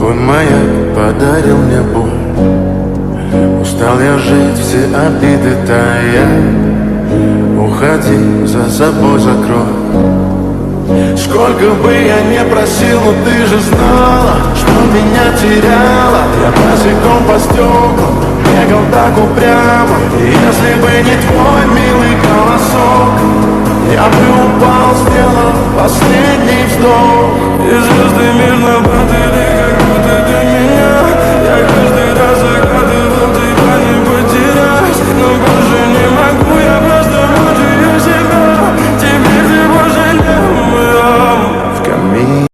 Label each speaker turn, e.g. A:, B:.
A: Твой маяк подарил мне боль. Устал я жить, все обиды тая. Уходи, за собой закрой. Сколько бы я не просил, но ты же знала, что меня теряла. Я босиком по стеклам бегал так упрямо. И если бы не твой милый голосок, я бы упал, сделал последний вздох. И звезды мирно падали.